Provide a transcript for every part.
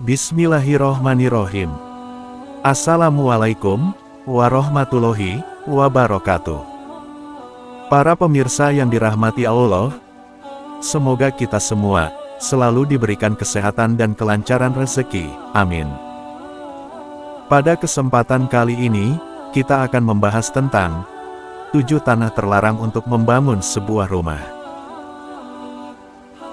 Bismillahirrohmanirrohim. Assalamualaikum warahmatullahi wabarakatuh. Para pemirsa yang dirahmati Allah, semoga kita semua selalu diberikan kesehatan dan kelancaran rezeki. Amin. Pada kesempatan kali ini, kita akan membahas tentang 7 tanah terlarang untuk membangun sebuah rumah.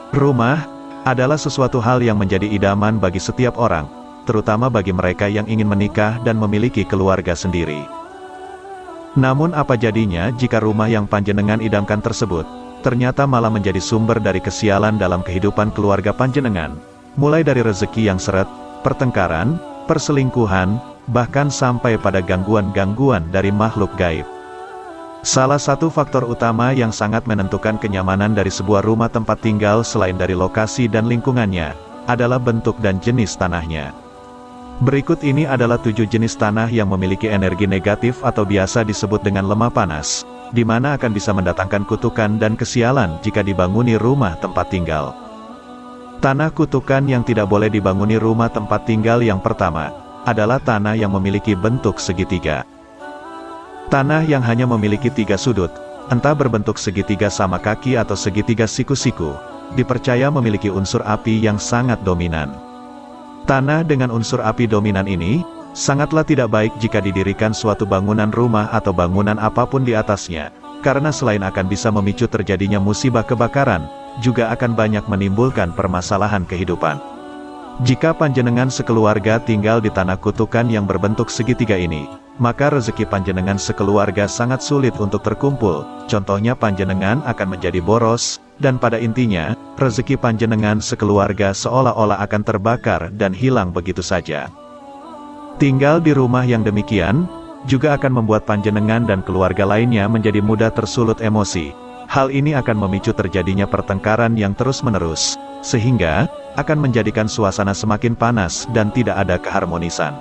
Rumah adalah sesuatu hal yang menjadi idaman bagi setiap orang, terutama bagi mereka yang ingin menikah dan memiliki keluarga sendiri. Namun apa jadinya jika rumah yang panjenengan idamkan tersebut, ternyata malah menjadi sumber dari kesialan dalam kehidupan keluarga panjenengan, mulai dari rezeki yang seret, pertengkaran, perselingkuhan, bahkan sampai pada gangguan-gangguan dari makhluk gaib. Salah satu faktor utama yang sangat menentukan kenyamanan dari sebuah rumah tempat tinggal selain dari lokasi dan lingkungannya, adalah bentuk dan jenis tanahnya. Berikut ini adalah 7 jenis tanah yang memiliki energi negatif atau biasa disebut dengan lemah panas, di mana akan bisa mendatangkan kutukan dan kesialan jika dibanguni rumah tempat tinggal. Tanah kutukan yang tidak boleh dibanguni rumah tempat tinggal yang pertama, adalah tanah yang memiliki bentuk segitiga. Tanah yang hanya memiliki 3 sudut, entah berbentuk segitiga sama kaki atau segitiga siku-siku, dipercaya memiliki unsur api yang sangat dominan. Tanah dengan unsur api dominan ini, sangatlah tidak baik jika didirikan suatu bangunan rumah atau bangunan apapun di atasnya, karena selain akan bisa memicu terjadinya musibah kebakaran, juga akan banyak menimbulkan permasalahan kehidupan. Jika panjenengan sekeluarga tinggal di tanah kutukan yang berbentuk segitiga ini, maka rezeki panjenengan sekeluarga sangat sulit untuk terkumpul. Contohnya panjenengan akan menjadi boros, dan pada intinya, rezeki panjenengan sekeluarga seolah-olah akan terbakar dan hilang begitu saja. Tinggal di rumah yang demikian, juga akan membuat panjenengan dan keluarga lainnya menjadi mudah tersulut emosi. Hal ini akan memicu terjadinya pertengkaran yang terus-menerus, sehingga akan menjadikan suasana semakin panas dan tidak ada keharmonisan.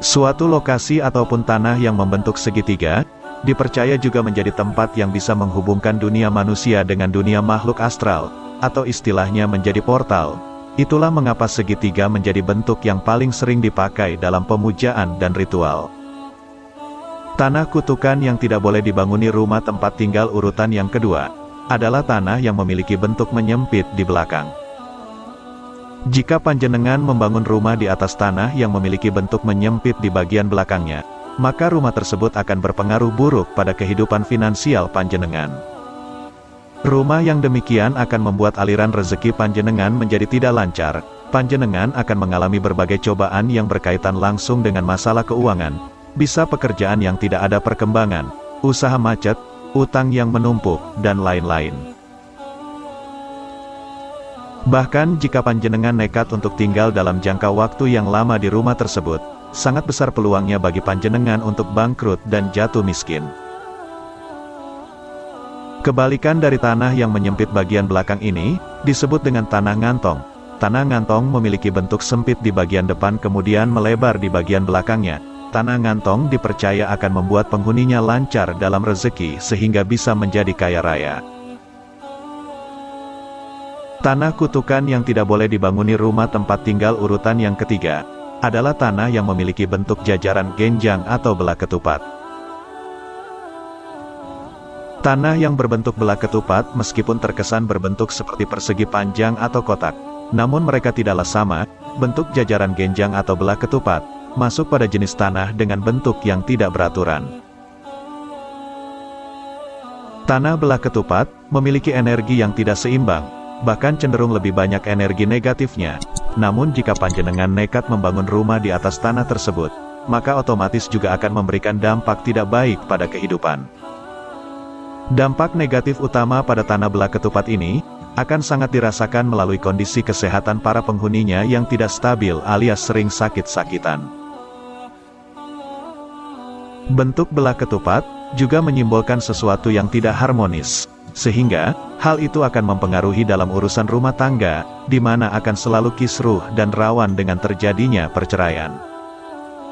Suatu lokasi ataupun tanah yang membentuk segitiga, dipercaya juga menjadi tempat yang bisa menghubungkan dunia manusia dengan dunia makhluk astral, atau istilahnya menjadi portal. Itulah mengapa segitiga menjadi bentuk yang paling sering dipakai dalam pemujaan dan ritual. Tanah kutukan yang tidak boleh dibanguni rumah tempat tinggal urutan yang kedua, adalah tanah yang memiliki bentuk menyempit di belakang. Jika panjenengan membangun rumah di atas tanah yang memiliki bentuk menyempit di bagian belakangnya, maka rumah tersebut akan berpengaruh buruk pada kehidupan finansial panjenengan. Rumah yang demikian akan membuat aliran rezeki panjenengan menjadi tidak lancar. Panjenengan akan mengalami berbagai cobaan yang berkaitan langsung dengan masalah keuangan, bisa pekerjaan yang tidak ada perkembangan, usaha macet, utang yang menumpuk, dan lain-lain. Bahkan jika panjenengan nekat untuk tinggal dalam jangka waktu yang lama di rumah tersebut, sangat besar peluangnya bagi panjenengan untuk bangkrut dan jatuh miskin. Kebalikan dari tanah yang menyempit bagian belakang ini, disebut dengan tanah ngantong. Tanah ngantong memiliki bentuk sempit di bagian depan kemudian melebar di bagian belakangnya. Tanah ngantong dipercaya akan membuat penghuninya lancar dalam rezeki sehingga bisa menjadi kaya raya. Tanah kutukan yang tidak boleh dibanguni rumah tempat tinggal urutan yang ketiga, adalah tanah yang memiliki bentuk jajaran genjang atau belah ketupat. Tanah yang berbentuk belah ketupat meskipun terkesan berbentuk seperti persegi panjang atau kotak, namun mereka tidaklah sama, bentuk jajaran genjang atau belah ketupat, masuk pada jenis tanah dengan bentuk yang tidak beraturan. Tanah belah ketupat memiliki energi yang tidak seimbang, bahkan cenderung lebih banyak energi negatifnya. Namun jika panjenengan nekat membangun rumah di atas tanah tersebut, maka otomatis juga akan memberikan dampak tidak baik pada kehidupan. Dampak negatif utama pada tanah belah ketupat ini, akan sangat dirasakan melalui kondisi kesehatan para penghuninya yang tidak stabil alias sering sakit-sakitan. Bentuk belah ketupat, juga menyimbolkan sesuatu yang tidak harmonis. Sehingga, hal itu akan mempengaruhi dalam urusan rumah tangga, di mana akan selalu kisruh dan rawan dengan terjadinya perceraian.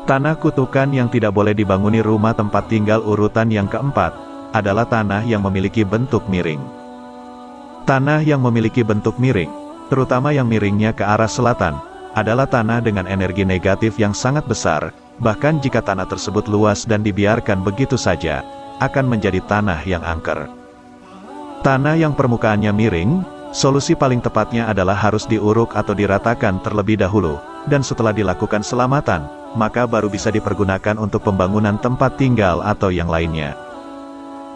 Tanah kutukan yang tidak boleh dibanguni rumah tempat tinggal urutan yang keempat, adalah tanah yang memiliki bentuk miring. Tanah yang memiliki bentuk miring, terutama yang miringnya ke arah selatan, adalah tanah dengan energi negatif yang sangat besar, bahkan jika tanah tersebut luas dan dibiarkan begitu saja, akan menjadi tanah yang angker. Tanah yang permukaannya miring, solusi paling tepatnya adalah harus diuruk atau diratakan terlebih dahulu, dan setelah dilakukan selamatan, maka baru bisa dipergunakan untuk pembangunan tempat tinggal atau yang lainnya.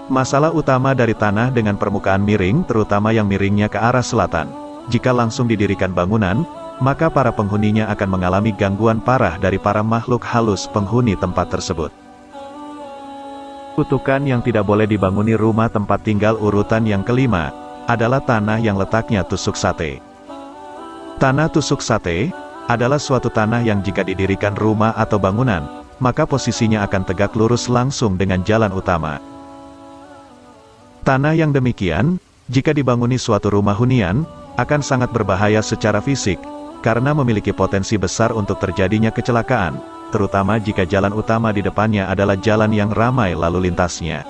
Masalah utama dari tanah dengan permukaan miring, terutama yang miringnya ke arah selatan. Jika langsung didirikan bangunan, maka para penghuninya akan mengalami gangguan parah dari para makhluk halus penghuni tempat tersebut. Kutukan yang tidak boleh dibanguni rumah tempat tinggal urutan yang kelima, adalah tanah yang letaknya tusuk sate. Tanah tusuk sate adalah suatu tanah yang jika didirikan rumah atau bangunan, maka posisinya akan tegak lurus langsung dengan jalan utama. Tanah yang demikian, jika dibanguni suatu rumah hunian, akan sangat berbahaya secara fisik, karena memiliki potensi besar untuk terjadinya kecelakaan, terutama jika jalan utama di depannya adalah jalan yang ramai lalu lintasnya.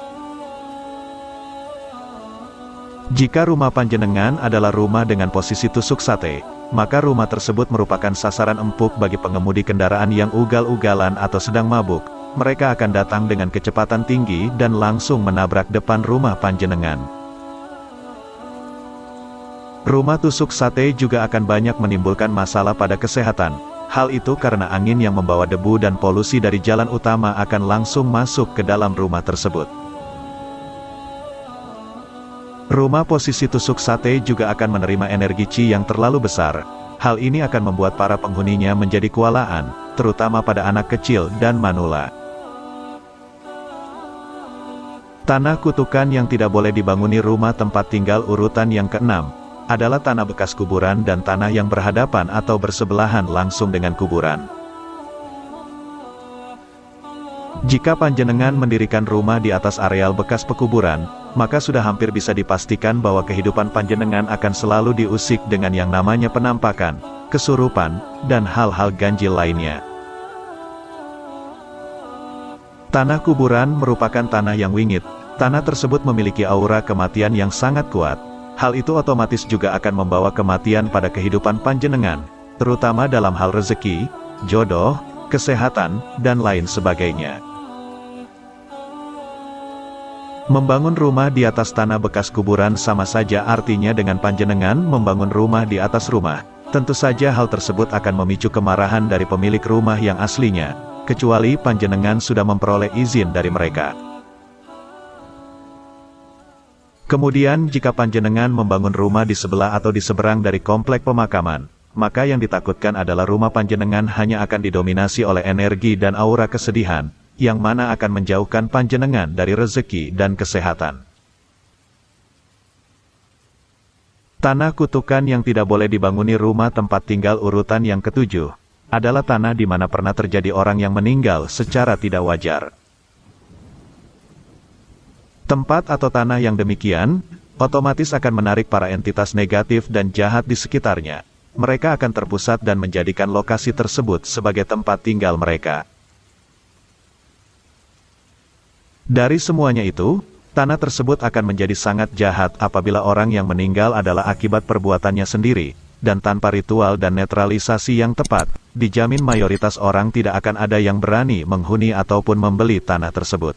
Jika rumah panjenengan adalah rumah dengan posisi tusuk sate, maka rumah tersebut merupakan sasaran empuk bagi pengemudi kendaraan yang ugal-ugalan atau sedang mabuk. Mereka akan datang dengan kecepatan tinggi dan langsung menabrak depan rumah panjenengan. Rumah tusuk sate juga akan banyak menimbulkan masalah pada kesehatan. Hal itu karena angin yang membawa debu dan polusi dari jalan utama akan langsung masuk ke dalam rumah tersebut. Rumah posisi tusuk sate juga akan menerima energi Qi yang terlalu besar. Hal ini akan membuat para penghuninya menjadi kewalahan, terutama pada anak kecil dan manula. Tanah kutukan yang tidak boleh dibanguni rumah tempat tinggal urutan yang keenam, adalah tanah bekas kuburan dan tanah yang berhadapan atau bersebelahan langsung dengan kuburan. Jika panjenengan mendirikan rumah di atas areal bekas pekuburan, maka sudah hampir bisa dipastikan bahwa kehidupan panjenengan akan selalu diusik dengan yang namanya penampakan, kesurupan, dan hal-hal ganjil lainnya. Tanah kuburan merupakan tanah yang wingit. Tanah tersebut memiliki aura kematian yang sangat kuat. Hal itu otomatis juga akan membawa kematian pada kehidupan panjenengan, terutama dalam hal rezeki, jodoh, kesehatan, dan lain sebagainya. Membangun rumah di atas tanah bekas kuburan sama saja artinya dengan panjenengan membangun rumah di atas rumah. Tentu saja hal tersebut akan memicu kemarahan dari pemilik rumah yang aslinya, kecuali panjenengan sudah memperoleh izin dari mereka. Kemudian jika panjenengan membangun rumah di sebelah atau di seberang dari komplek pemakaman, maka yang ditakutkan adalah rumah panjenengan hanya akan didominasi oleh energi dan aura kesedihan, yang mana akan menjauhkan panjenengan dari rezeki dan kesehatan. Tanah kutukan yang tidak boleh dibanguni rumah tempat tinggal urutan yang ketujuh, adalah tanah di mana pernah terjadi orang yang meninggal secara tidak wajar. Tempat atau tanah yang demikian, otomatis akan menarik para entitas negatif dan jahat di sekitarnya. Mereka akan terpusat dan menjadikan lokasi tersebut sebagai tempat tinggal mereka. Dari semuanya itu, tanah tersebut akan menjadi sangat jahat apabila orang yang meninggal adalah akibat perbuatannya sendiri, dan tanpa ritual dan netralisasi yang tepat, dijamin mayoritas orang tidak akan ada yang berani menghuni ataupun membeli tanah tersebut.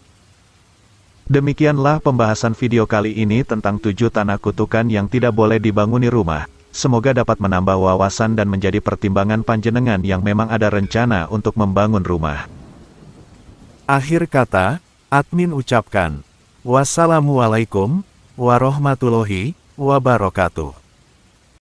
Demikianlah pembahasan video kali ini tentang 7 tanah kutukan yang tidak boleh dibanguni rumah. Semoga dapat menambah wawasan dan menjadi pertimbangan panjenengan yang memang ada rencana untuk membangun rumah. Akhir kata, admin ucapkan, wassalamualaikum warahmatullahi wabarakatuh.